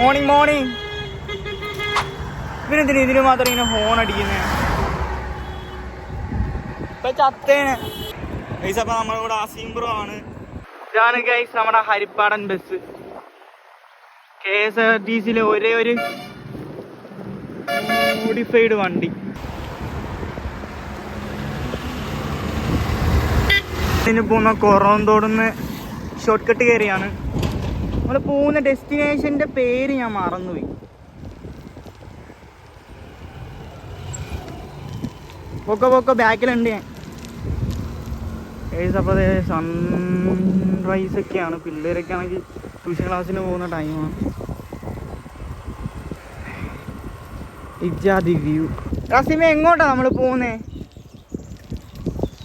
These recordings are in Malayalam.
മോർണിംഗ് ഇവരെന്തിനാ ഇതിന് മാത്രം ഇങ്ങനെ ഹോൺ അടിക്കുന്നേ? ഇപ്പൊ ചത്തേനെ ഗൈസ്. അപ്പൊ നമ്മളിവിടെ അസീംബ്രോ ആണ്. ഇതാണ് ഗൈസ് നമ്മുടെ ഹരിപ്പാടൻ ബസ്. KSRTCയിലെ ഒരേ ഒരു മോഡിഫൈഡ് വണ്ടി. ഇതിന് പോകുന്ന കൊറോന്തോടുന്ന് ഷോർട്ട് കട്ട് കയറിയാണ്. നമ്മൾ പോകുന്ന ഡെസ്റ്റിനേഷന്റെ പേര് ഞാൻ മറന്നുപോയി. പൊക്കെ ബാക്കിലുണ്ട് ഞാൻ. അപ്പോൾ സൺറൈസ് ഒക്കെയാണ്. പിള്ളേരൊക്കെ ആണെങ്കിൽ ട്യൂഷൻ ക്ലാസ്സിന് പോകുന്ന ടൈമാണ്. ഇജാതി വ്യൂ. റസിമ എങ്ങോട്ടാ നമ്മൾ പോകുന്നേ?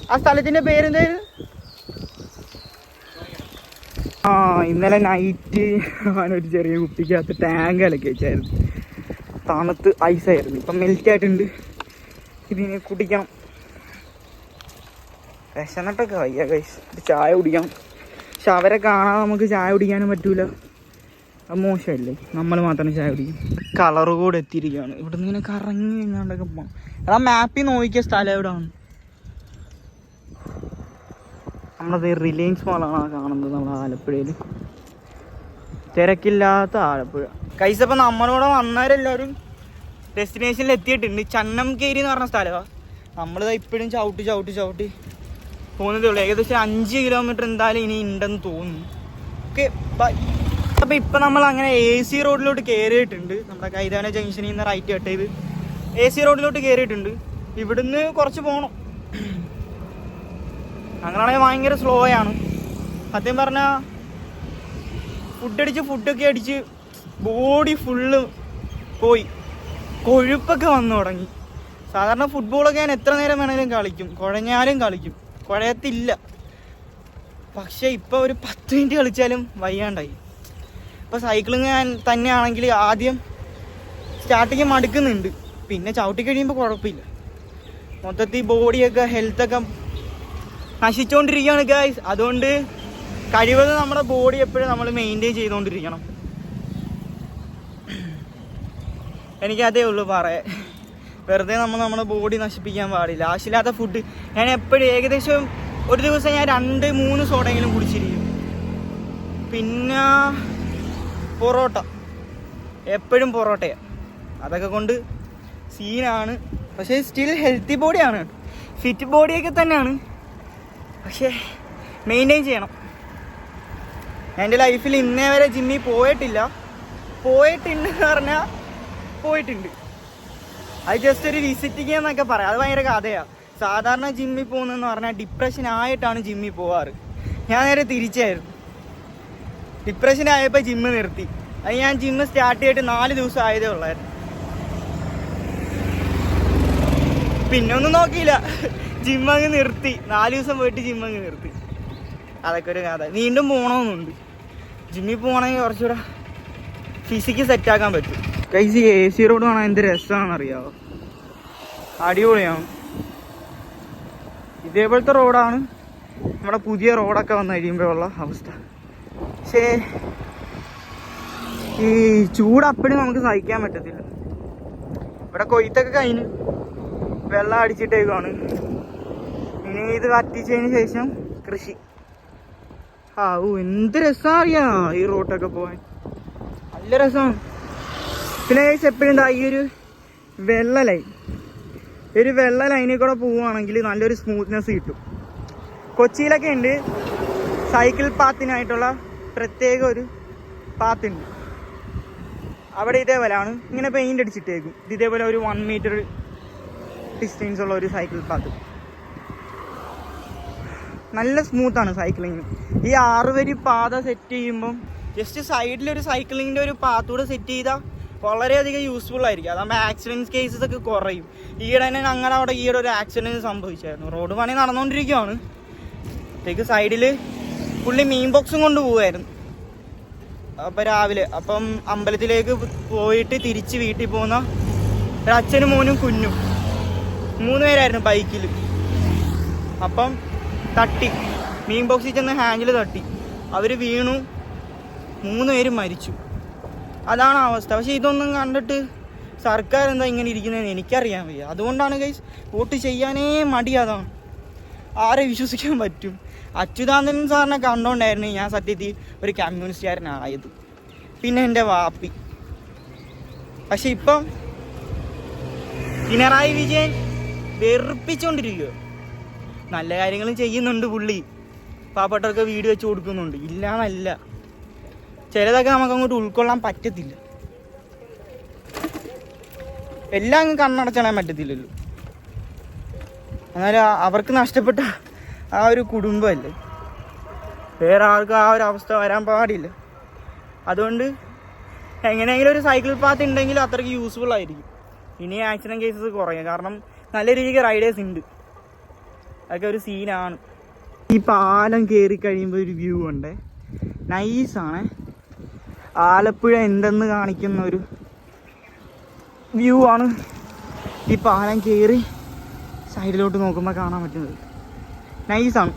ആ സ്ഥലത്തിന്റെ പേരെന്തായിരുന്നു? ഇന്നലെ നൈറ്റ് ഒരു ചെറിയ കുപ്പിക്കകത്ത് ടാങ്ക് ഇലക്കി വെച്ചായിരുന്നു. തണുത്ത് ഐസായിരുന്നു. ഇപ്പം മെൽറ്റ് ആയിട്ടുണ്ട്. ഇതിനെ കുടിക്കണം. വിശന്നിട്ടൊക്കെ വയ്യ ഗൈസ്. ചായ കുടിക്കണം. പക്ഷെ അവരെ കാണാതെ നമുക്ക് ചായ കുടിക്കാനും പറ്റൂല. അത് മോശമല്ലേ? നമ്മൾ മാത്രം ചായ കുടിക്കും. കളർ കൂടെ എത്തിയിരിക്കുകയാണ്. ഇവിടെ നിന്ന് ഇങ്ങനെ കറങ്ങി എങ്ങാണ്ടൊക്കെ പോകണം. എടാ മാപ്പിൽ നോക്കിയ സ്ഥലം എവിടെയാണ്? നമ്മളത് റിലയൻസ് മോളാണ് കാണുന്നത് നമ്മുടെ ആലപ്പുഴയിൽ. തിരക്കില്ലാത്ത ആലപ്പുഴ ഗൈസ്. അപ്പം നമ്മളോട് വന്നവരെല്ലാവരും ഡെസ്റ്റിനേഷനിൽ എത്തിയിട്ടുണ്ട്. ചന്നംകേരി എന്ന് പറഞ്ഞ സ്ഥലമാണ്. നമ്മളിത് ഇപ്പോഴും ചവിട്ടി പോകുന്നതേ ഉള്ളൂ. ഏകദേശം 5 കിലോമീറ്റർ എന്തായാലും ഇനി ഉണ്ടെന്ന് തോന്നുന്നു. Okay bye. അപ്പം ഇപ്പം നമ്മൾ അങ്ങനെ AC റോഡിലോട്ട് കയറിയിട്ടുണ്ട്. നമ്മുടെ കൈതാന ജംഗ്ഷനിൽ നിന്ന് റൈറ്റ് കട്ട് ചെയ്ത് AC റോഡിലോട്ട് കയറിയിട്ടുണ്ട്. ഇവിടുന്ന് കുറച്ച് പോകണം. അങ്ങനെയാണെങ്കിൽ ഭയങ്കര സ്ലോ ആണ്. സത്യം പറഞ്ഞാൽ ഫുഡൊക്കെ അടിച്ച് ബോഡി ഫുള്ള് പോയി. കൊഴുപ്പൊക്കെ വന്നു തുടങ്ങി. സാധാരണ ഫുട്ബോളൊക്കെ ഞാൻ എത്ര നേരം വേണമെങ്കിലും കളിക്കും. കുഴഞ്ഞാലും കളിക്കും. കുഴയത്തില്ല. പക്ഷേ ഇപ്പോൾ ഒരു 10 മിനിറ്റ് കളിച്ചാലും വയ്യാണ്ടായി. ഇപ്പോൾ സൈക്ലിങ് ഞാൻ തന്നെയാണെങ്കിൽ ആദ്യം സ്റ്റാർട്ടിങ് മടുക്കുന്നുണ്ട്. പിന്നെ ചവിട്ടി കഴിയുമ്പോൾ കുഴപ്പമില്ല. മൊത്തത്തിൽ ബോഡിയൊക്കെ ഹെൽത്തൊക്കെ നശിച്ചുകൊണ്ടിരിക്കുകയാണ് ഗൈസ്. അതുകൊണ്ട് കഴിവതും നമ്മുടെ ബോഡി എപ്പോഴും നമ്മൾ മെയിൻറ്റെയിൻ ചെയ്തുകൊണ്ടിരിക്കണം. എനിക്കതേ ഉള്ളൂ പറയാൻ. വെറുതെ നമ്മുടെ ബോഡി നശിപ്പിക്കാൻ പാടില്ല. ആവശ്യമില്ലാത്ത ഫുഡ് ഞാൻ എപ്പോഴും ഏകദേശം ഒരു ദിവസം ഞാൻ 2-3 സോഡയെങ്കിലും കുടിച്ചിരിക്കും. പിന്നെ പൊറോട്ട, എപ്പോഴും പൊറോട്ടയാണ്. അതൊക്കെ കൊണ്ട് സീനാണ്. പക്ഷേ സ്റ്റിൽ ഹെൽത്തി ബോഡിയാണ്. ഫിറ്റ് ബോഡിയൊക്കെ തന്നെയാണ്. പക്ഷേ മെയിൻറ്റെയിൻ ചെയ്യണം. എൻ്റെ ലൈഫിൽ ഇന്നേ വരെ ജിമ്മിൽ പോയിട്ടുണ്ടെന്ന് പറഞ്ഞാൽ പോയിട്ടുണ്ട്. അത് ജസ്റ്റ് ഒരു വിസിറ്റിംഗ് എന്നൊക്കെ പറയാം. അത് ഭയങ്കര കഥയാണ്. സാധാരണ ജിമ്മിൽ പോകുന്നതെന്ന് പറഞ്ഞാൽ ഡിപ്രഷൻ ആയിട്ടാണ് ജിമ്മിൽ പോവാറ്. ഞാൻ നേരെ തിരിച്ചായിരുന്നു. ഡിപ്രഷൻ ആയപ്പോൾ ജിമ്മ് നിർത്തി. അത് ഞാൻ ജിമ്മ് സ്റ്റാർട്ട് ചെയ്തിട്ട് 4 ദിവസം ആയതേ ഉള്ളായിരുന്നു. പിന്നെ ഒന്നും നോക്കിയില്ല, ജിമ്മങ്ങ് നിർത്തി. 4 ദിവസം പോയിട്ട് ജിമ്മങ്ങ് നിർത്തി. അതൊക്കെ ഒരു കഥ. വീണ്ടും പോകണമെന്നുണ്ട്. ജിമ്മിൽ പോകണമെങ്കിൽ കുറച്ചുകൂടെ ഫിസിക്ക് സെറ്റാക്കാൻ പറ്റും. കൈസി AC റോഡ് കാണാൻ എന്ത് രസമാണെന്നറിയാമോ? അടിപൊളിയാണ്. ഇതേപോലത്തെ റോഡാണ് നമ്മുടെ പുതിയ റോഡൊക്കെ വന്നു കഴിയുമ്പോഴുള്ള അവസ്ഥ. പക്ഷേ ഈ ചൂടപ്പോഴും നമുക്ക് സഹിക്കാൻ പറ്റത്തില്ല. ഇവിടെ കൊയ്ത്തൊക്കെ കഴിഞ്ഞ് വെള്ളം അടിച്ചിട്ടേക്കാണ്. ഇനി ഇത് വറ്റിച്ചതിന് ശേഷം കൃഷി. എന്ത് രസമാണ് അറിയാം ഈ റോഡൊക്കെ പോകാൻ. നല്ല രസമാണ്. പിന്നെ എപ്പോഴും ഈ ഒരു വെള്ള ലൈനിൽ കൂടെ പോവുകയാണെങ്കിൽ നല്ലൊരു സ്മൂത്ത്നെസ് കിട്ടും. കൊച്ചിയിലൊക്കെ ഉണ്ട് സൈക്കിൾ പാത്തിനായിട്ടുള്ള പ്രത്യേക ഒരു പാത്തുണ്ട്. അവിടെ ഇതേപോലെയാണ്. ഇങ്ങനെ പെയിൻ്റ് അടിച്ചിട്ടേക്കും. ഇതേപോലെ ഒരു 1 മീറ്റർ ഡിസ്റ്റൻസ് ഉള്ള ഒരു സൈക്കിൾ പാത്ത്. നല്ല സ്മൂത്താണ് സൈക്ലിങ്ങിന്. ഈ 6 വരി പാത സെറ്റ് ചെയ്യുമ്പം ജസ്റ്റ് സൈഡിലൊരു സൈക്ലിങ്ങിൻ്റെ ഒരു പാത്തൂടെ സെറ്റ് ചെയ്താൽ വളരെയധികം യൂസ്ഫുൾ ആയിരിക്കും. അതാകുമ്പോൾ ആക്സിഡൻറ്റ് കേസസ് ഒക്കെ കുറയും. ഈയിടെ തന്നെ ഞങ്ങളുടെ അവിടെ ഒരു ആക്സിഡൻറ്റ് സംഭവിച്ചായിരുന്നു. റോഡ് പണി നടന്നുകൊണ്ടിരിക്കുകയാണ്. അപ്പോഴേക്ക് സൈഡിൽ പുള്ളി മീൻ ബോക്സും കൊണ്ട് പോവുമായിരുന്നു. അപ്പം രാവിലെ അമ്പലത്തിലേക്ക് പോയിട്ട് തിരിച്ച് വീട്ടിൽ പോകുന്ന ഒരച്ഛനും മോനും കുഞ്ഞും 3 പേരായിരുന്നു ബൈക്കിൽ. അപ്പം തട്ടി, മീൻ ബോക്സിൽ ചെന്ന് ഹാൻഡിൽ തട്ടി. അവർ വീണു. 3 പേരും മരിച്ചു. അതാണ് അവസ്ഥ. പക്ഷെ ഇതൊന്നും കണ്ടിട്ട് സർക്കാർ എന്താ ഇങ്ങനെ ഇരിക്കുന്നതെന്ന് എനിക്കറിയാൻ വയ്യ. അതുകൊണ്ടാണ് ഗൈസ് വോട്ട് ചെയ്യാനേ മടി. അതാണ്, ആരെ വിശ്വസിക്കാൻ പറ്റും? അച്യുതാനന്ദൻ സാറിനെ കണ്ടോണ്ടായിരുന്നു ഞാൻ സത്യത്തിൽ ഒരു കമ്മ്യൂണിസ്റ്റുകാരനായത്, പിന്നെ എൻ്റെ വാപ്പി. പക്ഷെ ഇപ്പം പിണറായി വിജയൻ വെറുപ്പിച്ചുകൊണ്ടിരിക്കുക. നല്ല കാര്യങ്ങളും ചെയ്യുന്നുണ്ട് പുള്ളി, പാവപ്പെട്ടവർക്ക് വീട് വെച്ച് കൊടുക്കുന്നുണ്ട്, ഇല്ലാന്നല്ല. ചിലതൊക്കെ നമുക്കങ്ങോട്ട് ഉൾക്കൊള്ളാൻ പറ്റത്തില്ല, എല്ലാം അങ്ങ് കണ്ണടച്ചാൻ പറ്റത്തില്ലല്ലോ. എന്നാലും അവർക്ക് നഷ്ടപ്പെട്ട ആ ഒരു കുടുംബമല്ലേ, വേറെ ആർക്കും ആ ഒരു അവസ്ഥ വരാൻ പാടില്ല. അതുകൊണ്ട് എങ്ങനെയെങ്കിലും ഒരു സൈക്കിൾ പാത്ത് ഉണ്ടെങ്കിൽ അത്രയ്ക്ക് യൂസ്ഫുൾ ആയിരിക്കും. ഇനി ആക്സിഡൻറ്റ് കേസസ് കുറയും, കാരണം നല്ല രീതിക്ക് റൈഡേഴ്സ് ഉണ്ട്. അതൊക്കെ ഒരു സീനാണ്. ഈ പാലം കയറി കഴിയുമ്പോൾ ഒരു വ്യൂ ഉണ്ട്, നൈസാണ്. ആലപ്പുഴ എന്തെന്ന് കാണിക്കുന്ന ഒരു വ്യൂ ആണ് ഈ പാലം കയറി സൈഡിലോട്ട് നോക്കുമ്പോൾ കാണാൻ പറ്റുന്നത്. നൈസാണ്.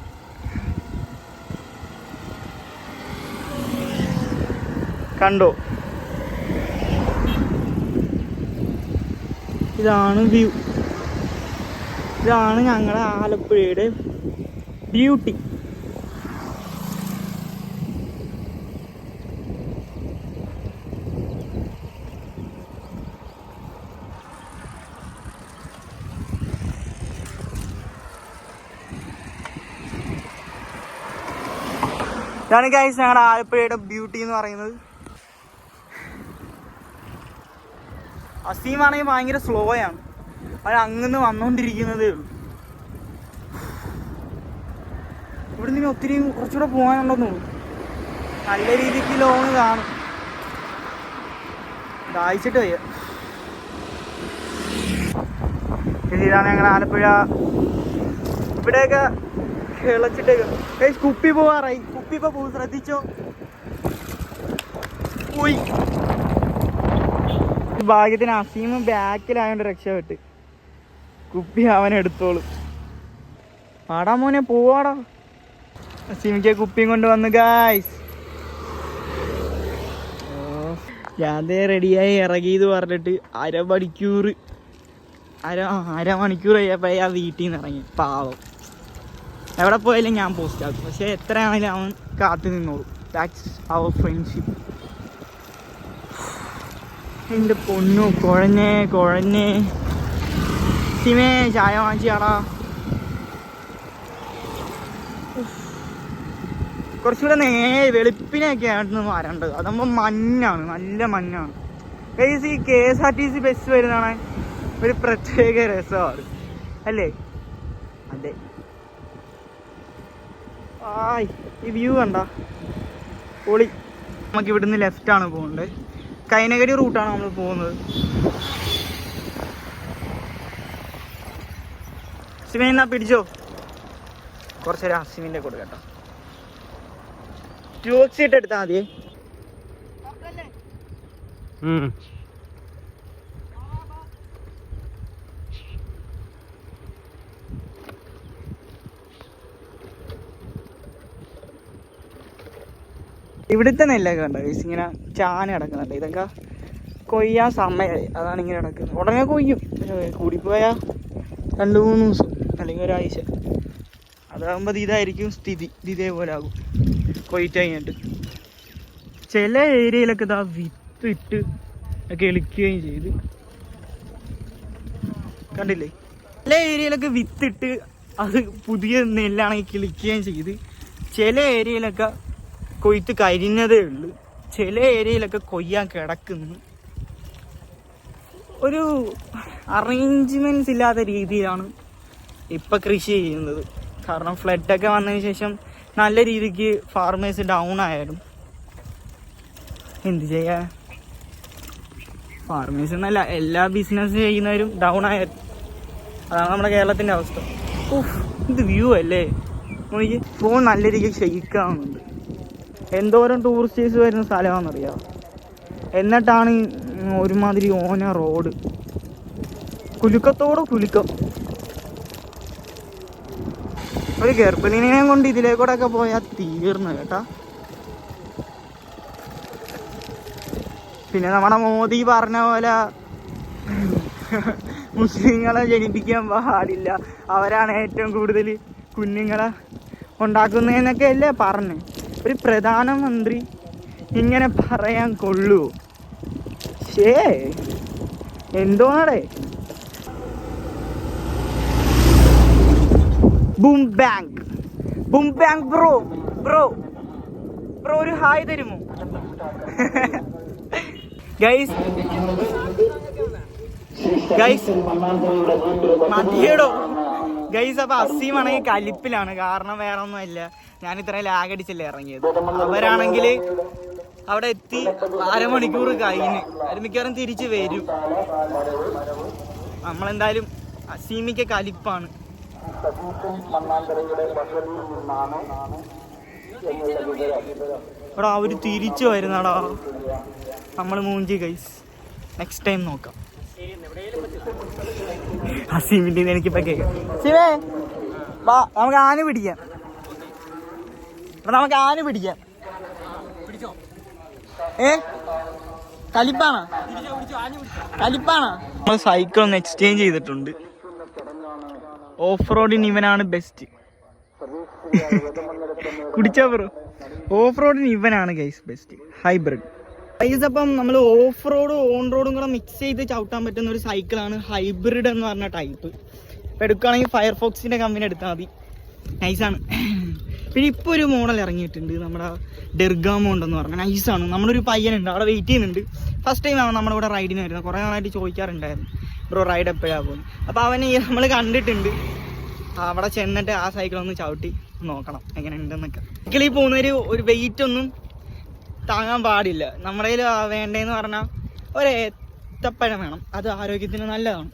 കണ്ടോ, ഇതാണ് വ്യൂ. ഇതാണ് ഞങ്ങളുടെ ആലപ്പുഴയുടെ ബ്യൂട്ടി. ഇതാണ് ഗൈസ് ഞങ്ങളുടെ ആലപ്പുഴയുടെ ബ്യൂട്ടി എന്ന് പറയുന്നത്. അസീമാണെങ്കിൽ ഭയങ്കര സ്ലോ ആണ്, അത് അങ്ങനെ വന്നുകൊണ്ടിരിക്കുന്നതേ ഉള്ളൂ. ഇവിടെ നിന്ന് ഒത്തിരി കുറച്ചുകൂടെ പോകാനുണ്ടെന്ന് തോന്നുന്നു. നല്ല രീതിക്ക് ലോണ് കാണും. ദാഹിച്ചിട്ട് വയ്യ. ഇതാണ് ഞങ്ങളുടെ ആലപ്പുഴ. ഇവിടെയൊക്കെ കിളച്ചിട്ടേക്ക് കുപ്പി പോവാറായി. കുപ്പി ഇപ്പൊ പോകും, ശ്രദ്ധിച്ചോ. പോയി. ഭാഗ്യത്തിന് അസീമും ബാക്കിലായോണ്ട് രക്ഷപ്പെട്ട്. കുപ്പി അവനെടുത്തോളും. പാടാ മോനെ, പോവാടാ. അസീമിക്ക് കുപ്പിയും കൊണ്ട് വന്നു ഗായ്സ്. ഞാൻ റെഡിയായി ഇറങ്ങിയത് പറഞ്ഞിട്ട് അരമണിക്കൂർ കഴിയപ്പോ ആ വീട്ടിൽ നിന്ന് ഇറങ്ങി. പാവം, എവിടെ പോയാലും ഞാൻ പോസ്റ്റ് ആക്കും, പക്ഷെ എത്രയാണെങ്കിലും അവൻ കാത്തു നിന്നോളൂ. That's our friendship. എൻ്റെ പൊന്നു കുഴഞ്ഞേ സിമേ ചായ വാങ്ങിച്ചാടാ. കുറച്ചുകൂടെ വെളുപ്പിനൊക്കെ ആയിരുന്നു വരേണ്ടത്. അതാകുമ്പോൾ മഞ്ഞാണ്, നല്ല മഞ്ഞാണ്. ഈ KSRTC ബസ് വരുന്നതാണ് ഒരു പ്രത്യേക രസമാണ് അല്ലേ? അതെ. ഈ വ്യൂ കണ്ട പൊളി. നമുക്ക് ഇവിടുന്ന് ലെഫ്റ്റാണ് പോകുന്നത്. കൈനകരി റൂട്ടാണ് നമ്മൾ പോകുന്നത്. സിമേ എന്നാ പിടിച്ചോ, കുറച്ചേരം അസിമിൻ്റെ കൂടെ കേട്ടോ. 2X സീറ്റ് എടുത്താൽ മതിയേ. ഇവിടുത്തെ നെല്ലൊക്കെ കണ്ടോ ഇങ്ങനെ ചാന കിടക്കുന്നുണ്ട്. ഇതൊക്കെ കൊയ്യാൻ സമയമായി, അതാണ് ഇങ്ങനെ കിടക്കുന്നത്. ഉടനെ കൊയ്യും, കൂടിപ്പോയാൽ 2-3 ദിവസം അല്ലെങ്കിൽ ഒരാഴ്ച. അതാകുമ്പോൾ ഇതായിരിക്കും സ്ഥിതി, ഇതേപോലെ ആകും കൊയ്റ്റ് കഴിഞ്ഞിട്ട്. ചില ഏരിയയിലൊക്കെ ഇതാ വിത്തിട്ട് ഒക്കെ എളിക്കുകയും ചെയ്ത് കണ്ടില്ലേ. ചില ഏരിയയിലൊക്കെ വിത്തിട്ട് അത് പുതിയ നെല്ലാണെങ്കിൽ കിളിക്കുകയും ചെയ്ത്. ചില ഏരിയയിലൊക്കെ കൊയ്ത്ത് കരിഞ്ഞതേ ഉള്ളൂ, ചില ഏരിയയിലൊക്കെ കൊയ്യാൻ കിടക്കുന്നു. ഒരു അറേഞ്ച്മെൻറ്റ്സ് ഇല്ലാത്ത രീതിയിലാണ് ഇപ്പം കൃഷി ചെയ്യുന്നത്. കാരണം ഫ്ലഡൊക്കെ വന്നതിന് ശേഷം നല്ല രീതിക്ക് ഫാർമേഴ്സ് ഡൗൺ ആയാലും എന്ത് ചെയ്യാ, ഫാർമേഴ്സ് എന്നല്ല എല്ലാ ബിസിനസ് ചെയ്യുന്നവരും ഡൗൺ ആയാലും. അതാണ് നമ്മുടെ കേരളത്തിൻ്റെ അവസ്ഥ. ഇത് വ്യൂ അല്ലേ, ഫോൺ നല്ല രീതിക്ക് ഷെയ്ക്കാവുന്നുണ്ട്. എന്തോരം ടൂറിസ്റ്റേഴ്സ് വരുന്ന സ്ഥലമാണെന്നറിയാം. എന്നിട്ടാണ് ഒരുമാതിരി ഓന റോഡ്, കുലുക്കത്തോടെ കുലുക്കം. ഒരു ഗർഭിണിനെ കൊണ്ട് ഇതിലേക്കൂടെ ഒക്കെ പോയാൽ തീർന്നു കേട്ടാ. പിന്നെ നമ്മുടെ മോദി പറഞ്ഞ പോലെ മുസ്ലിങ്ങളെ ജനിപ്പിക്കാൻ പാടില്ല, അവരാണ് ഏറ്റവും കൂടുതൽ കുഞ്ഞുങ്ങളെ ഉണ്ടാക്കുന്നതെന്നൊക്കെ അല്ലേ പറഞ്ഞു. ഒരു പ്രധാനമന്ത്രി ഇങ്ങനെ പറയാൻ കൊള്ളൂ? ശേ, എന്തോന്നടേ. Boom bank bro bro bro ഒരു ഹായ് തരുമോ ഗൈസ്? ഗൈസ് മതിയടോ ഗൈസ്. അപ്പൊ അസീമാണെങ്കിൽ കലിപ്പിലാണ്. കാരണം വേറെ ഒന്നുമില്ല, ഞാൻ ഇത്രയും ലാഗ് അടിച്ചല്ലേ ഇറങ്ങിയത്. അവരാണെങ്കിൽ അവിടെ എത്തി അരമണിക്കൂർ കഴിഞ്ഞ്, അത് മിക്കവാറും തിരിച്ച് വരും. നമ്മളെന്തായാലും അസീമിക്ക് കലിപ്പാണ്. എടാ അവര് തിരിച്ചു വരുന്നടാ, നമ്മള് മൂഞ്ചി ഗൈസ്. നെക്സ്റ്റ് ടൈം നോക്കാം. അസീമിന്റെ എനിക്കിപ്പോ കേൾക്കാം. ശിവേ വാ, നമുക്ക് ആന പിടിക്കാം. നമുക്ക് ആന പിടിക്കാം. കലിപ്പാണോ? നമ്മൾ സൈക്കിൾ ഒന്ന് എക്സ്ചേഞ്ച് ചെയ്തിട്ടുണ്ട്. ഓഫ് റോഡിന് ഇവനാണ് ബെസ്റ്റ്. കുടിച്ചാ ബ്രോ? ഓഫ് റോഡിന് ഇവനാണ് ഗൈസ് ബെസ്റ്റ്. Hybrid guys. അപ്പം നമ്മൾ ഓഫ് റോഡും ഓൺ റോഡും കൂടെ മിക്സ് ചെയ്ത് ചവിട്ടാൻ പറ്റുന്ന ഒരു സൈക്കിളാണ് ഹൈബ്രിഡ് എന്ന് പറഞ്ഞ ടൈപ്പ്. ഇപ്പം എടുക്കുകയാണെങ്കിൽ ഫയർഫോക്സിൻ്റെ കമ്പനി എടുത്താൽ മതി, നൈസാണ്. പിന്നെ ഇപ്പോൾ ഒരു മോഡൽ ഇറങ്ങിയിട്ടുണ്ട്, നമ്മുടെ ഡെർഗാമോണ്ട് എന്ന് പറഞ്ഞാൽ നൈസാണ്. നമ്മളൊരു പയ്യനുണ്ട് അവിടെ വെയിറ്റ് ചെയ്യുന്നുണ്ട്. ഫസ്റ്റ് ടൈം ആണ് നമ്മുടെ ഇവിടെ റൈഡിന് വരുന്നത്. കുറേ നാളായിട്ട് ചോദിക്കാറുണ്ടായിരുന്നു ബ്രോ റൈഡ് എപ്പോഴാണ് പോകുന്നത്. അപ്പോൾ അവനെ നമ്മൾ കണ്ടിട്ടുണ്ട്. അവിടെ ചെന്നിട്ട് ആ സൈക്കിളൊന്ന് ചവിട്ടി നോക്കണം എങ്ങനെ ഉണ്ടെന്നൊക്കെ. സൈക്കിളിൽ പോകുന്നൊരു ഒരു വെയിറ്റ് ഒന്നും താങ്ങാൻ പാടില്ല. നമ്മുടെ കയ്യിൽ വേണ്ടതെന്ന് പറഞ്ഞാൽ ഒരു ഏത്തപ്പഴം വേണം, അത് ആരോഗ്യത്തിന് നല്ലതാണ്.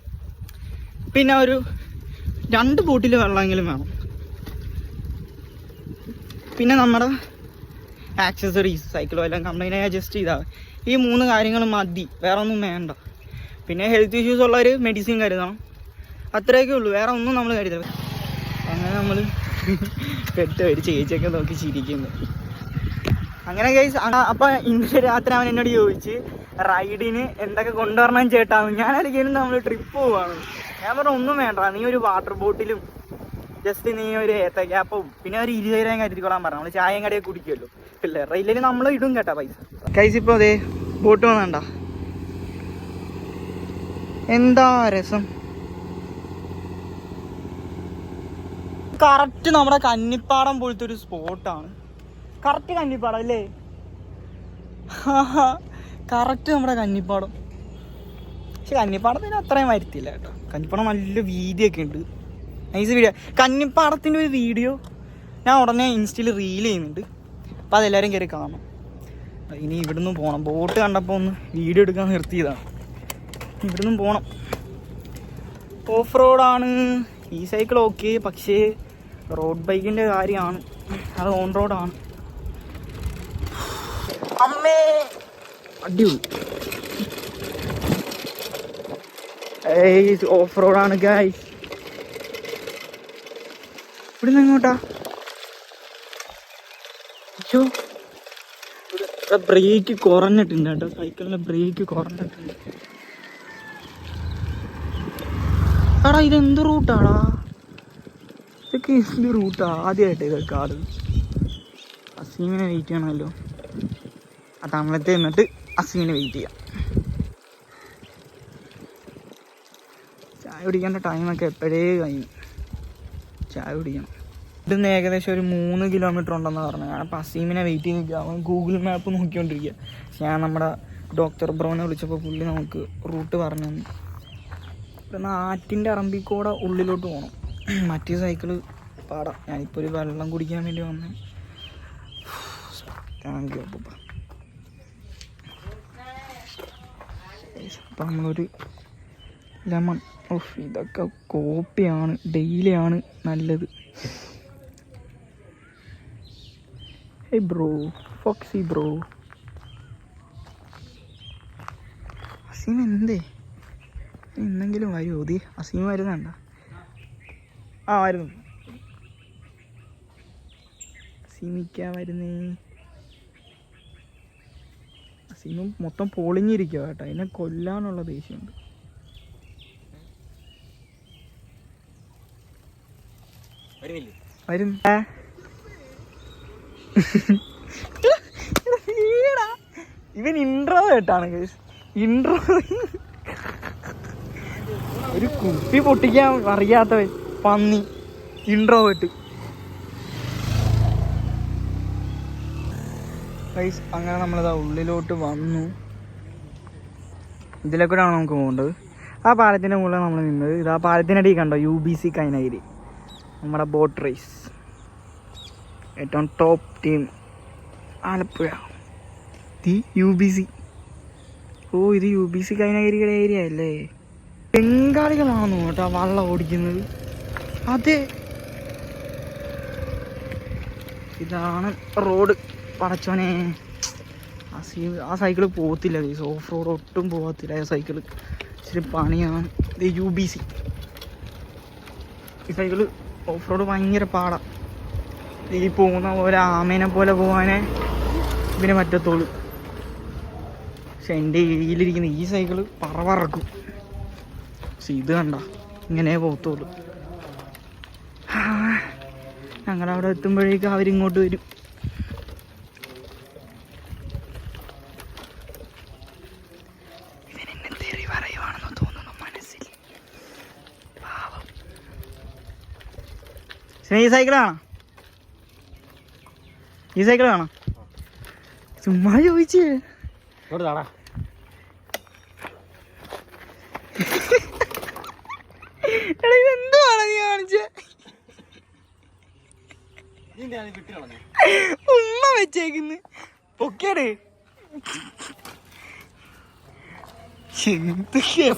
പിന്നെ ഒരു 2 ബോട്ടിൽ വെള്ളമെങ്കിലും വേണം. പിന്നെ നമ്മുടെ ആക്സസറീസ്, സൈക്കിളോ എല്ലാം കംപ്ലൈൻറ്റ് അഡ്ജസ്റ്റ് ചെയ്താൽ ഈ 3 കാര്യങ്ങൾ മതി, വേറെ ഒന്നും വേണ്ട. പിന്നെ ഹെൽത്ത് ഇഷ്യൂസ് ഉള്ളവർ മെഡിസിൻ കരുതണം, അത്രയൊക്കെ ഉള്ളൂ, വേറെ ഒന്നും നമ്മൾ കരുതണം. അങ്ങനെ നമ്മൾ പെട്ട് ഒരു ചേച്ചിയൊക്കെ നോക്കി ചിരിക്കുന്നു. അങ്ങനെ ഗൈസ്. അപ്പം ഇന്നലെ രാത്രി അവൻ എന്നോട് ചോദിച്ച് റൈഡിന് എന്തൊക്കെ കൊണ്ടുവരണം ചേട്ടാ. ഞാനൊരിക്കലും നമ്മൾ ട്രിപ്പ് പോവാണ്. ഞാൻ പറഞ്ഞു ഒന്നും വേണ്ട, നീ ഒരു വാട്ടർ ബോട്ടിലും ജസ്റ്റ് നീ ഒരു ഏത്തക്കാപ്പവും പിന്നെ ഒരു 20,000 കരുതിക്കൊള്ളാൻ പറഞ്ഞു. നമ്മൾ ചായയും കടയൊക്കെ കുടിക്കുമല്ലോ. ഇല്ല റെയിലിൽ നമ്മൾ ഇടും കേട്ടാ പൈസ. ഗൈസ് ഇപ്പോൾ അതേ ബോട്ട് വന്നണ്ട, എന്താ രസം. കറക്റ്റ് നമ്മുടെ കന്നിപ്പാടം പോലത്തെ ഒരു സ്പോട്ടാണ്. കറക്റ്റ് കന്നിപ്പാടം അല്ലേ? കറക്റ്റ് നമ്മുടെ കന്നിപ്പാടം. പക്ഷെ കന്നിപ്പാടത്തിന് അത്രയും വരുത്തില്ല കേട്ടോ. കന്നിപ്പാടം നല്ല വീതിയൊക്കെ ഉണ്ട്, നൈസ് വീഡിയോ. കന്നിപ്പാടത്തിൻ്റെ ഒരു വീഡിയോ ഞാൻ ഉടനെ ഇൻസ്റ്റയിൽ റീൽ ചെയ്യുന്നുണ്ട്, അപ്പോൾ അതെല്ലാവരും കയറി കാണണം. ഇനി ഇവിടുന്ന് പോകണം. ബോട്ട് കണ്ടപ്പോൾ ഒന്ന് വീഡിയോ എടുക്കാൻ നിർത്തിയതാണ്. ഇവിടുന്ന് പോകണം. ഓഫ് റോഡാണ് ഈ സൈക്കിൾ ഓക്കെ, പക്ഷേ റോഡ് ബൈക്കിൻ്റെ കാര്യമാണ്, അത് ഓൺ റോഡാണ്. അമ്മേ അടിപൊളി. ഓഫ് റോഡാണ് ഗൈസ്. ഇവിടുന്ന് എങ്ങോട്ടാ? അയ്യോ, ബ്രേക്ക് കുറഞ്ഞിട്ടുണ്ട് കേട്ടോ, സൈക്കിളിൻ്റെ ബ്രേക്ക് കുറഞ്ഞിട്ടുണ്ട്. എടാ ഇതെന്ത് റൂട്ടാടാ? ഇതൊക്കെ എന്ത് റൂട്ടാ? ആദ്യമായിട്ട് ഇതൊക്കെ ആട്. അസീമിനെ വെയിറ്റ് ചെയ്യണമല്ലോ. ആ തമിഴത്ത് നിന്നിട്ട് അസീമിനെ വെയിറ്റ് ചെയ്യാം. ചായ കുടിക്കേണ്ട ടൈമൊക്കെ എപ്പോഴേ കഴിഞ്ഞു. ചായ കുടിക്കണം. ഇവിടുന്ന് ഏകദേശം ഒരു 3 കിലോമീറ്റർ ഉണ്ടെന്ന് പറഞ്ഞു. ഞാനപ്പോൾ അസീമിനെ വെയിറ്റ് ചെയ്തിരിക്കുക. അവൻ ഗൂഗിൾ മാപ്പ് നോക്കിക്കൊണ്ടിരിക്കുക. ഞാൻ നമ്മുടെ ഡോക്ടർ ബ്രോനെ വിളിച്ചപ്പോൾ പുള്ളി നമുക്ക് റൂട്ട് പറഞ്ഞു തന്നു. ഇപ്പം ആറ്റിൻ്റെ അറമ്പിക്കൂടെ ഉള്ളിലോട്ട് പോകണം. മറ്റേ സൈക്കിള് പാടാം. ഞാനിപ്പോൾ ഒരു വെള്ളം കുടിക്കാൻ വേണ്ടി വന്നേ. താങ്ക് യു അപ്പൂപ്പ. അപ്പം നമ്മളൊരു ലെമൺ. ഓഫ് ഇതൊക്കെ കോപ്പിയാണ്, ഡെയിലിയാണ് നല്ലത്. Hey bro, foxy bro. Aseem എന്തേ ഇന്നെങ്കിലും വരുമോ? ദേ അസീം വരുന്നുണ്ട. ആ വരുന്നു. അസീമിക്ക വരുന്നേ. അസീമും മൊത്തം പൊളിഞ്ഞിരിക്കുക കേട്ടോ, അതിനെ കൊല്ലാനുള്ള ദേഷ്യമുണ്ട്. വരും ഇവൻ ഇൻട്രോ കേട്ടാണ് ഇൻട്രോ. ഒരു കുപ്പി പൊട്ടിക്കാൻ അറിയാത്തവൻ പന്നി ഇൻട്രോ കേട്ട്. അങ്ങനെ നമ്മളിതാ ഉള്ളിലോട്ട് വന്നു. ഇതിലേക്കൂടെയാണ് നമുക്ക് പോകേണ്ടത്. ആ പാലത്തിൻ്റെ മുകളിൽ നമ്മൾ നിന്നത്. ഇത് ആ പാലത്തിനടിയിൽ കണ്ടോ UBC കൈനഗിരി, നമ്മുടെ ബോട്ട് റേസ് ഏറ്റവും ടോപ്പ് ടീം ആലപ്പുഴ. UBC. ഓ ഇത് UBC കൈനഗിരിയുടെ ഏരിയ അല്ലേ? ബംഗാളികളാണോ കേട്ടോ വള്ളം ഓടിക്കുന്നത്? അതെ, ഇതാണ് റോഡ്. പടച്ചോനെ, ആ സൈക്കിള് പോകത്തില്ല. ഓഫ് റോഡ് ഒട്ടും പോകത്തില്ല ആ സൈക്കിള്. ഇച്ചിരി പണിയാണ്. ഇത് UBC. ഈ സൈക്കിള് ഓഫ് റോഡ് ഭയങ്കര പാടാണ്. ഈ പോകുന്ന പോലെ ആമേനെ പോലെ പോകാനേ ഇതിന് പറ്റത്തുള്ളൂ. പക്ഷെ എൻ്റെ ഏരിയയിലിരിക്കുന്ന ഈ സൈക്കിള് പറക്കും. പക്ഷെ ഇത് കണ്ട ഇങ്ങനെ പോകത്തുള്ളൂ. ഞങ്ങളവിടെ എത്തുമ്പോഴേക്കും അവരിങ്ങോട്ട് വരും. ഇവനെന്നെ തെറി പറയുവാണെന്ന് തോന്നുന്നു മനസ്സിൽ. പാവം. ഈ സൈക്കിളാണോ? ഈ സൈക്കിളാണോ? ചുമ്മാ ചോദിച്ചേ. എന്തുവാണ് നീ കാണിച്ചേ? ഉമ്മ വെച്ചേക്കുന്നു. പൊക്കേട്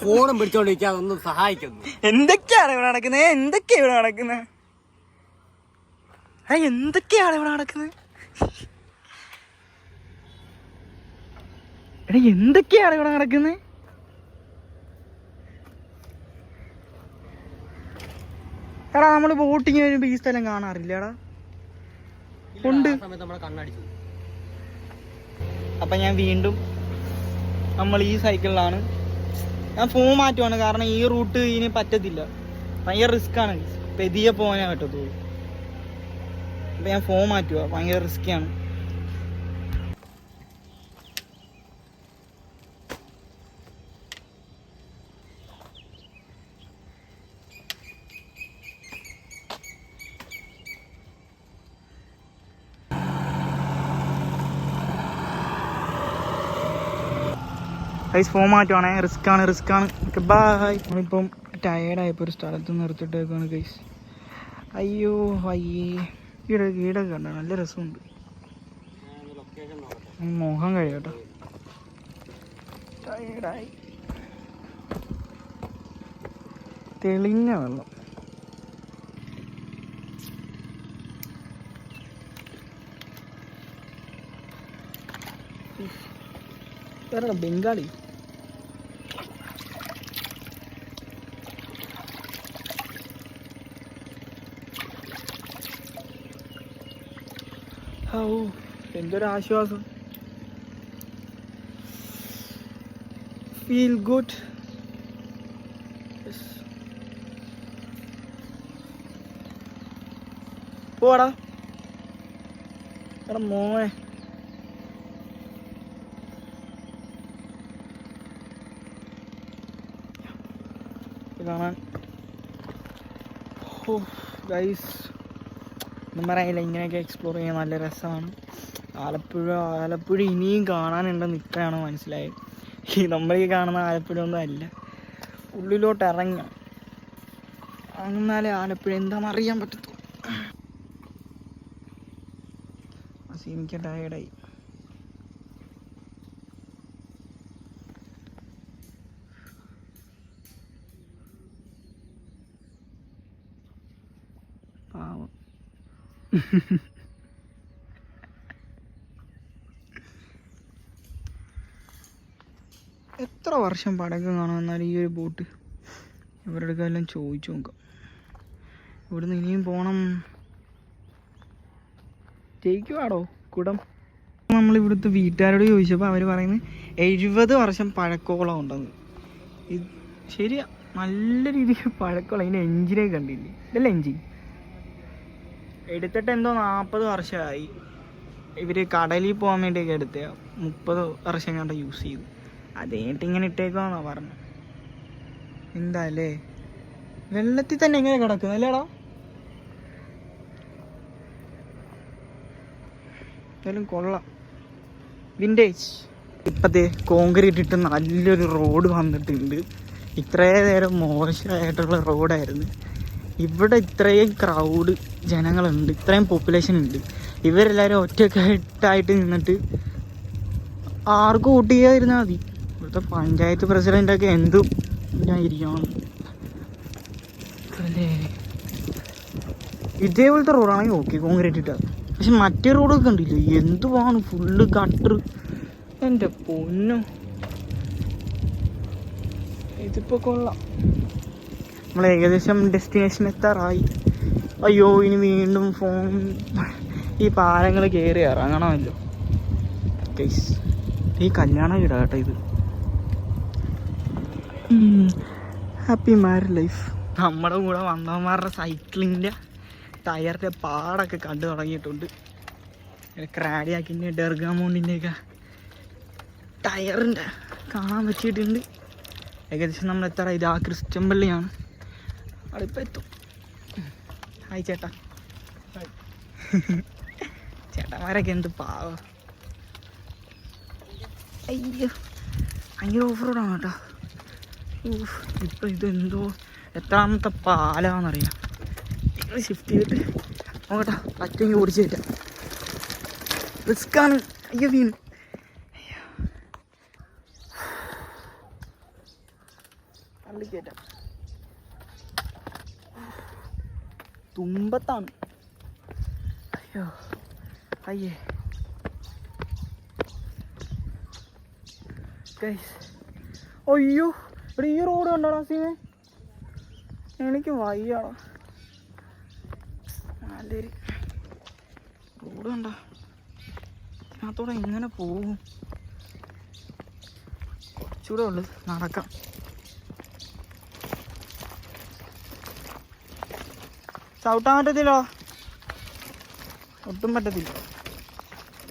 ഫോണും പിടിച്ചോണ്ടിരിക്കാൻ ഒന്നും സഹായിക്കുന്നു. എന്തൊക്കെയാണ് ഇവിടെ നടക്കുന്നത്? എന്തൊക്കെയാ ഇവിടെ നടക്കുന്നത്? എന്തൊക്കെയാണ് ഇവിടെ നടക്കുന്നത്? എടാ എന്തൊക്കെയാണ് ഇവിടെ നടക്കുന്നത്? എടാ നമ്മള് ബോട്ടിങ് വരുമ്പോ ഈ സ്ഥലം കാണാറില്ലടാ. ഉണ്ട്. അപ്പൊ ഞാൻ വീണ്ടും നമ്മൾ ഈ സൈക്കിളിലാണ്. ഞാൻ ഫോൺ മാറ്റുവാണ്, കാരണം ഈ റൂട്ട് ഇനി പറ്റത്തില്ല, ഭയങ്കര റിസ്ക് ആണ്. പെതിയെ പോകാനേ പറ്റത്തുള്ളൂ. അപ്പൊ ഞാൻ ഫോൺ മാറ്റുക, ഭയങ്കര റിസ്ക്കാണ്. ഫോം മാറ്റുവാണേ. റിസ്ക്കാണ്. ബൈ. നമ്മളിപ്പം ടയേർഡായപ്പോൾ ഒരു സ്ഥലത്ത് നിർത്തിട്ടേക്കാണ് ഗൈസ്. അയ്യോ ഈടൊക്കെ കണ്ടോ, നല്ല രസമുണ്ട്. മോഹം കഴിയട്ടോ. ടയേർഡായി. തെളിഞ്ഞ വെള്ളം. ബംഗാളി. എന്തൊരാശ്വാസം. Feel good. പോടാ എടാ മോനെ. കാണാൻ ഗൈസ് ഒന്നും പറയില്ല. ഇങ്ങനെയൊക്കെ എക്സ്പ്ലോർ ചെയ്യാൻ നല്ല രസമാണ്. ആലപ്പുഴ ഇനിയും കാണാനുണ്ടെന്ന് നിൽക്കുകയാണ് മനസ്സിലായത്. നമ്മൾ ഈ കാണുന്ന ആലപ്പുഴ ഒന്നും അല്ല, ഉള്ളിലോട്ട് ഇറങ്ങണം. എന്നാലേ ആലപ്പുഴ എന്താണെന്ന് അറിയാൻ പറ്റത്തുള്ളൂ. എനിക്ക് ടയേർഡായി. പാവം. എത്ര വർഷം പടക്കം കാണുമെന്നാൽ ഈ ഒരു ബോട്ട് ഇവരുടെ എല്ലാം ചോദിച്ചു നോക്കാം. ഇവിടുന്ന് ഇനിയും പോണം. ജയിക്കുവാടോ കുടം. നമ്മളിവിടുത്തെ വീട്ടുകാരോട് ചോദിച്ചപ്പോൾ അവർ പറയുന്നത് 70 വർഷം പഴക്കോളം ഉണ്ടെന്ന്. ഇത് ശരിയാ, നല്ല രീതിയിൽ പഴക്കമുള്ള. അതിൻ്റെ എഞ്ചിനെ കണ്ടില്ലേ, ഇതല്ല എഞ്ചിൻ. എടുത്തിട്ട് എന്തോ 40 വർഷമായി. ഇവർ കടലിൽ പോകാൻ വേണ്ടിയൊക്കെ എടുത്ത 30 വർഷം കണ്ട് യൂസ് ചെയ്തു. അത് കഴിഞ്ഞിട്ട് ഇങ്ങനെ ഇട്ടേക്കുവാന്നാണ് പറഞ്ഞത്. എന്താ അല്ലേ, വെള്ളത്തിൽ തന്നെ എങ്ങനെ കിടക്കുന്നത് അല്ലേടാ? എന്തായാലും കൊള്ളാം, വിൻറ്റേജ്. ഇപ്പോഴത്തെ കോൺക്രീറ്റ് ഇട്ട് നല്ലൊരു റോഡ് വന്നിട്ടുണ്ട്. ഇത്രയും നേരം മോശമായിട്ടുള്ള റോഡായിരുന്നു. ഇവിടെ ഇത്രയും ക്രൗഡ് ജനങ്ങളുണ്ട്, ഇത്രയും പോപ്പുലേഷൻ ഉണ്ട്. ഇവരെല്ലാവരും ഒറ്റക്കെട്ടായിട്ട് നിന്നിട്ട് ആർക്കും വോട്ട് ചെയ്യാതിരുന്നാൽ മതി. ഇവിടുത്തെ പഞ്ചായത്ത് പ്രസിഡൻ്റൊക്കെ എന്തും ഞാൻ ഇരിക്കണം അല്ലേ. ഇതേപോലത്തെ റോഡാണെങ്കിൽ ഓക്കെ, കോൺക്രീറ്റ് ഇട്ടാൽ. പക്ഷെ മറ്റേ റോഡൊക്കെ കണ്ടില്ലേ, എന്തുവാണ്, ഫുള്ള് ഗട്ടർ. എൻ്റെ പൊന്നും, ഇതിപ്പോൾ കൊള്ളാം. നമ്മൾ ഏകദേശം ഡെസ്റ്റിനേഷൻ എത്താറായി. അയ്യോ, ഇനി വീണ്ടും ഈ പാലങ്ങൾ കയറി ഇറങ്ങണമല്ലോ. ഈ കല്യാണ വീടാ കേട്ടോ ഇത്. Happy married life. നമ്മുടെ കൂടെ വന്നവന്മാരുടെ സൈക്ലിങ്ങിൻ്റെ ടയറിൻ്റെ പാടൊക്കെ കണ്ടു തുടങ്ങിയിട്ടുണ്ട്. ക്രാഡിയാക്കിൻ്റെ ഡെർഗാമോണ്ടിൻ്റെയൊക്കെ ടയറിൻ്റെ കാണാൻ പറ്റിയിട്ടുണ്ട്. ഏകദേശം നമ്മൾ എത്ര, ഇത് ആ ക്രിസ്ത്യൻ പള്ളിയാണ്, അവിടെ എത്തും. ഹായ് ചേട്ടാ. ചേട്ടന്മാരൊക്കെ എന്ത് പാവം. അയ്യോ, ഭയങ്കര ഓഫ് റോഡാണ് കേട്ടോ. ഇപ്പം ഇതെന്തോ എത്രാമത്തെ പാലാന്നറിയാം. നിങ്ങൾ ഷിഫ്റ്റ് ചെയ്തിട്ട് നോക്കട്ടാ, പറ്റുമെങ്കിൽ ഓടിച്ചു കയറ്റാം. റിസ്ക്കാണ്. അയ്യോ വീണ്. അയ്യോ, തള്ളിക്കയറ്റാം. തുമ്പത്താണ്. അയ്യോ അയ്യേ. അയ്യോ, ഇവിടെ ഈ റോഡ് കണ്ടോടാ സീനെ, എനിക്ക് വയ്യാടാ. നല്ലൊരു റോഡ് കണ്ടോ, അതിനകത്തോടെ ഇങ്ങനെ പോകും. കുറച്ചുകൂടെ ഉള്ളു നടക്കാം. ചവിട്ടാൻ പറ്റത്തില്ലോ, ഒട്ടും പറ്റത്തില്ല.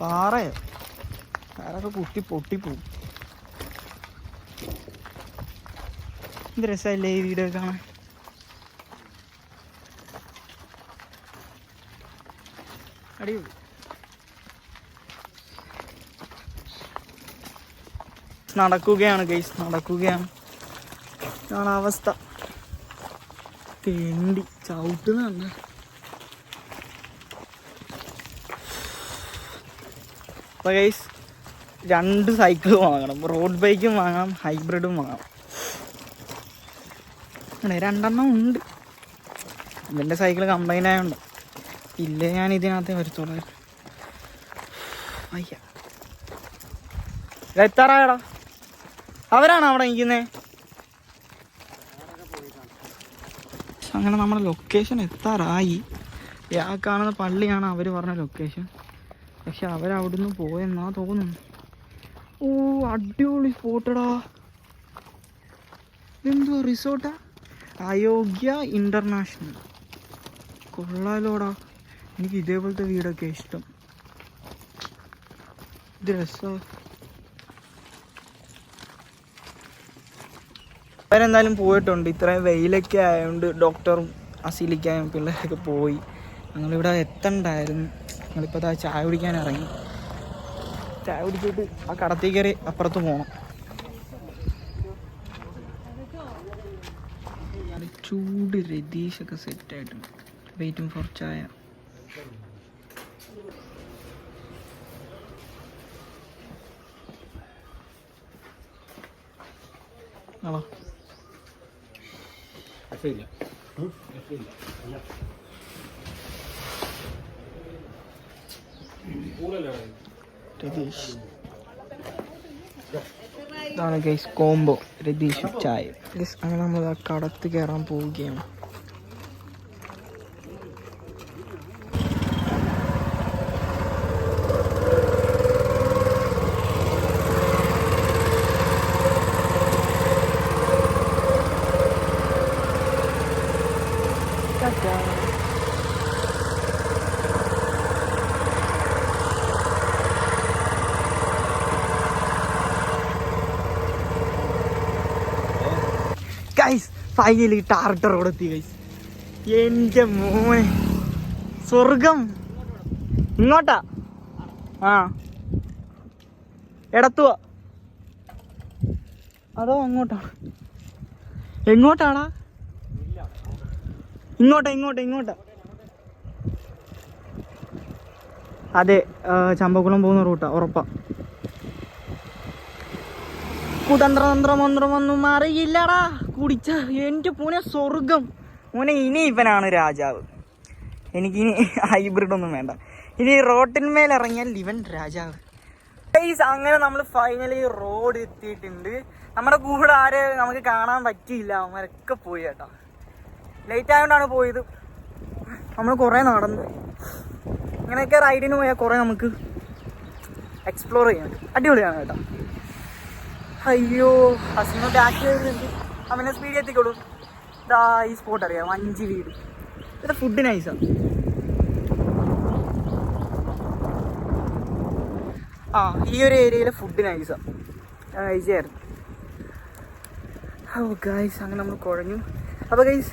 പാറയോ പാറൊക്കെ പൊട്ടിപ്പോവും. എന്ത് രസമല്ലേ ഈ വീഡിയോ കാണാൻ. അടിപൊളി. നടക്കുകയാണ് ഗൈസ്, നടക്കുകയാണ്. ഇതാണ് അവസ്ഥ. തേണ്ടി ചവിട്ടുന്നുണ്ട്. അപ്പോൾ ഗൈസ് 2 സൈക്കിൾ വാങ്ങണം. റോഡ് ബൈക്കും വാങ്ങാം, ഹൈബ്രിഡും വാങ്ങാം. 2 ഉണ്ട്. ഇതിൻ്റെ സൈക്കിൾ കംപ്ലൈൻ്റ് ആയതുകൊണ്ട് ഇല്ലേ ഞാൻ ഇതിനകത്തേ വരത്തോളൂ. വയ്യ. എത്താറായടാ, അവരാണോ അവിടെ നിൽക്കുന്നത്? അങ്ങനെ നമ്മുടെ ലൊക്കേഷൻ എത്താറായി. ആ കാണുന്ന പള്ളിയാണ് അവർ പറഞ്ഞ ലൊക്കേഷൻ. പക്ഷെ അവരവിടുന്ന് പോയെന്നാ തോന്നുന്നു. ഓ, അടിപൊളി സ്പോട്ടടാ. ഇതെന്തുവാ, റിസോർട്ടാ? അയോഗ്യ ഇൻ്റർനാഷണൽ. കൊള്ളാലോടാ, എനിക്ക് ഇതേപോലത്തെ വീടൊക്കെ ഇഷ്ടം. ഇത് രസമാണ്. അവരെന്തായാലും പോയിട്ടുണ്ട്. ഇത്രയും വെയിലൊക്കെ ആയതുകൊണ്ട് ഡോക്ടറും അസീലിക്കായും പിള്ളേരൊക്കെ പോയി. ഞങ്ങളിവിടെ എത്തണ്ടായിരുന്നു. ഞങ്ങളിപ്പോൾ അതാ ചായ കുടിക്കാൻ ഇറങ്ങി. ചായ കുടിച്ചിട്ട് ആ കടത്തിൽ കയറി അപ്പുറത്ത് പോകണം. ചൂട് രതീഷൊക്കെ സെറ്റായിട്ടുണ്ട്. വെയിറ്റിംഗ് ഫോർ ചായ. ആണോ? രതീഷ്. ഇതാണ് ഗൈസ് കോംബോ, രതീഷ് ചായ. അങ്ങനെ നമ്മൾ ആ കടത്ത് കയറാൻ പോവുകയാണ്. ഗൈസ് ഫൈനലി ടാർട്ടർ റോഡ് എത്തി ഗൈസ്. എൻ്റെ മോനെ സ്വർഗം. ഇങ്ങോട്ടാ? ആ എടത്തുവാ അതോ അങ്ങോട്ടാണ്? എങ്ങോട്ടാടാ? ഇങ്ങോട്ടാ. അതെ, ചമ്പക്കുളം പോകുന്ന റൂട്ടാ, ഉറപ്പാ. കുതന്ത്രമന്ത്രമൊന്നും അറിയില്ലടാ കുടിച്ച എൻ്റെ പൂനെ സ്വർഗം. മോനെ ഇനി ഇവനാണ് രാജാവ്. എനിക്കിനി ഹൈബ്രിഡ് ഒന്നും വേണ്ട. ഇനി റോട്ടിന്മേൽ ഇറങ്ങിയാൽ ഇവൻ രാജാവ്. അങ്ങനെ നമ്മൾ ഫൈനലി റോഡ് എത്തിയിട്ടുണ്ട്. നമ്മുടെ കൂടെ ആരെ നമുക്ക് കാണാൻ പറ്റിയില്ല, അവന്മാരൊക്കെ പോയി കേട്ടോ. ലേറ്റ് ആയതുകൊണ്ടാണ് പോയത്. നമ്മൾ കുറേ നടന്ന് ഇങ്ങനെയൊക്കെ റൈഡിന് പോയാൽ കുറേ നമുക്ക് എക്സ്പ്ലോർ ചെയ്യാൻ പറ്റും. അടിപൊളിയാണ് കേട്ടോ. അയ്യോ ഹസീനോ ബാക്ക് വരുന്നുണ്ട്, അവനെ സ്പീഡിൽ എത്തിക്കോളൂ. ഇതാ ഈ സ്പോട്ട് അറിയാം, 5 വീട്. ഇത് ഫുഡ് നൈസാണ്. ആ ഈ ഒരു ഏരിയയിലെ ഫുഡ് നൈസാണ്, നൈസായിരുന്നു. ഓ ഗൈസ് അങ്ങനെ നമ്മൾ കുഴഞ്ഞു. അപ്പോൾ ഗൈസ്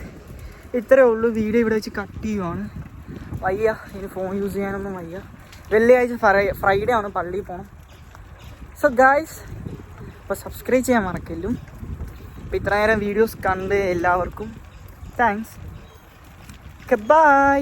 ഇത്രയേ ഉള്ളൂ. വീഡിയോ ഇവിടെ വെച്ച് കട്ട് ചെയ്യുവാണ്. വയ്യ, ഇനി ഫോൺ യൂസ് ചെയ്യാനൊന്നും വയ്യ. വെള്ളിയാഴ്ച ഫ്രൈഡേ ആണ്, പള്ളിയിൽ പോകണം. സോ ഗൈസ് അപ്പോൾ സബ്സ്ക്രൈബ് ചെയ്യാൻ മറക്കല്ലും. അപ്പോൾ ഇത്ര നേരം വീഡിയോസ് കണ്ട് എല്ലാവർക്കും താങ്ക്സ്. ബൈ.